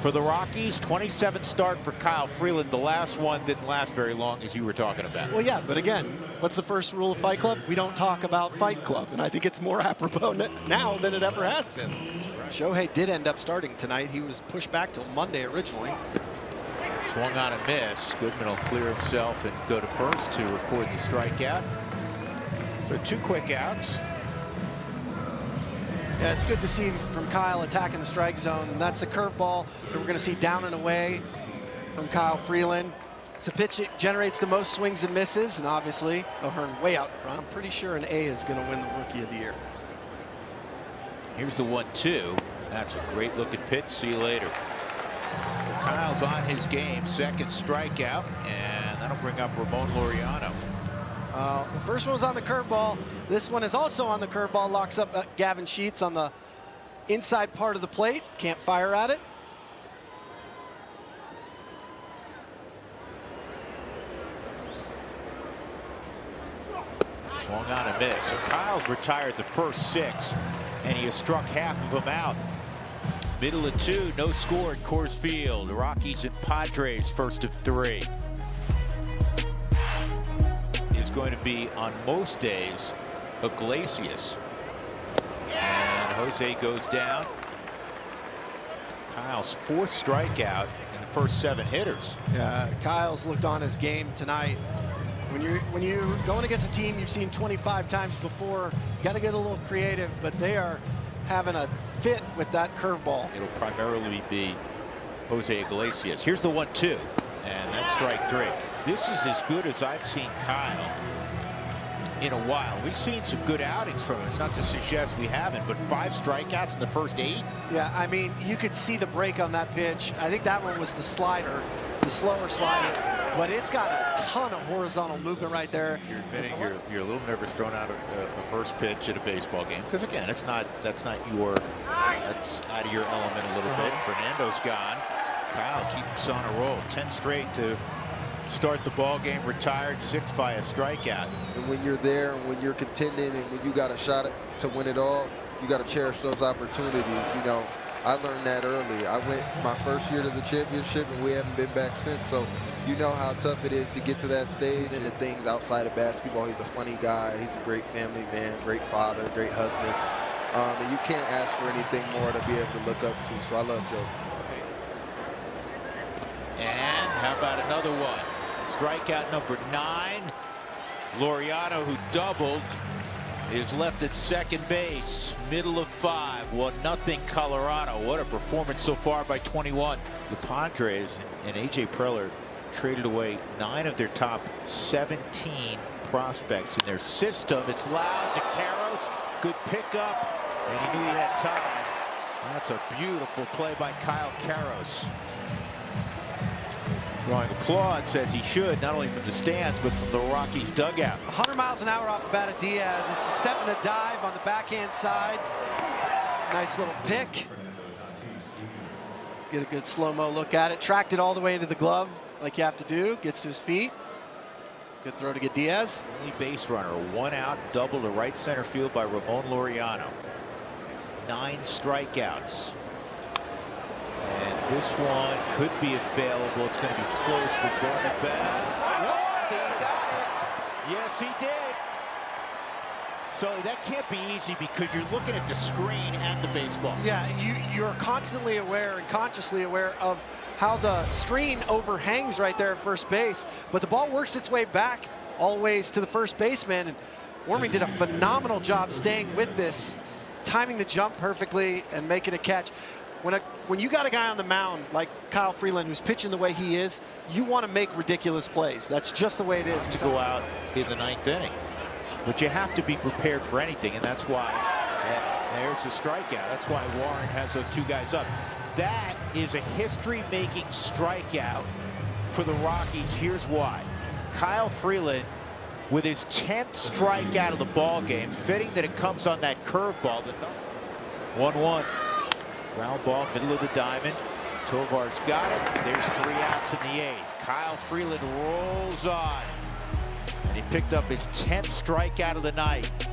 For the Rockies, 27th start for Kyle Freeland. The last one didn't last very long, as you were talking about. Well, yeah, but again, what's the first rule of Fight Club? We don't talk about Fight Club, and I think it's more apropos now than it ever has been. Shohei did end up starting tonight. He was pushed back till Monday originally. Swung on a miss. Goodman will clear himself and go to first to record the strikeout. So 2 quick outs. Yeah, it's good to see from Kyle attacking the strike zone. And that's the curveball that we're going to see down and away from Kyle Freeland. It's a pitch that generates the most swings and misses, and obviously O'Hearn way out in front. I'm pretty sure an A is going to win the Rookie of the Year. Here's the 1-2. That's a great looking pitch. See you later. So Kyle's on his game. Second strikeout, and that'll bring up Ramon Laureano. The first one was on the curveball. This one is also on the curveball. Locks up Gavin Sheets on the inside part of the plate. Can't fire at it. Swung on a miss. So Kyle's retired the first 6, and he has struck half of them out. Middle of 2, no score at Coors Field. Rockies and Padres, first of 3. Is going to be on most days Iglesias. And Jose goes down. Kyle's 4th strikeout in the first 7 hitters. Yeah, Kyle's looked on his game tonight. When you're going against a team you've seen 25 times before, you got to get a little creative, but they are having a fit with that curveball. It'll primarily be Jose Iglesias. Here's the 1-2, and that's strike 3. This is as good as I've seen Kyle in a while. We've seen some good outings from him. It's not to suggest we haven't, but 5 strikeouts in the first 8. Yeah, I mean, you could see the break on that pitch. I think that one was the slider, the slower slider, but it's got a ton of horizontal movement right there. You're admitting you're a little nervous throwing out a first pitch at a baseball game, because again, that's out of your element a little bit. Fernando's gone. Kyle keeps on a roll. 10 straight to start the ball game. Retired 6 by a strikeout. And when you're there and when you're contending and when you got a shot to win it all, you got to cherish those opportunities. You know, I learned that early. I went my first year to the championship, and we haven't been back since. So you know how tough it is to get to that stage and the things outside of basketball. He's a funny guy. He's a great family man, great father, great husband. And you can't ask for anything more to be able to look up to. So I love Joe. And how about another one? Strikeout number 9. Laureano, who doubled, is left at second base. Middle of 5. 1-0 Colorado. What a performance so far by 21. The Padres and A.J. Preller traded away 9 of their top 17 prospects in their system. It's loud to Karros. Good pickup, and he knew he had time. That's a beautiful play by Kyle Karros. Drawing applause, as he should, not only from the stands, but from the Rockies dugout. 100 miles an hour off the bat of Diaz. It's a step and a dive on the backhand side. Nice little pick. Get a good slow-mo look at it. Tracked it all the way into the glove, like you have to do. Gets to his feet. Good throw to get Diaz. Only base runner, 1 out, double to right center field by Ramon Laureano. 9 strikeouts. And this one could be available. It's going to be close for Garnet Bell. Oh, he got it. Yes, he did. So that can't be easy because you're looking at the screen and the baseball. Yeah, you're constantly aware and consciously aware of how the screen overhangs right there at first base, but the ball works its way back always to the first baseman, and Warming did a phenomenal job staying with this, timing the jump perfectly and making a catch. When you got a guy on the mound like Kyle Freeland who's pitching the way he is, you want to make ridiculous plays. That's just the way it is. To go out in the 9th inning. But you have to be prepared for anything, and that's why there's a strikeout. That's why Warren has those 2 guys up. That is a history-making strikeout for the Rockies. Here's why. Kyle Freeland, with his 10th strikeout of the ball game, fitting that it comes on that curveball. 1-1. Ground ball, middle of the diamond. Tovar's got it. There's 3 outs in the 8th. Kyle Freeland rolls on. And he picked up his 10th strikeout of the night.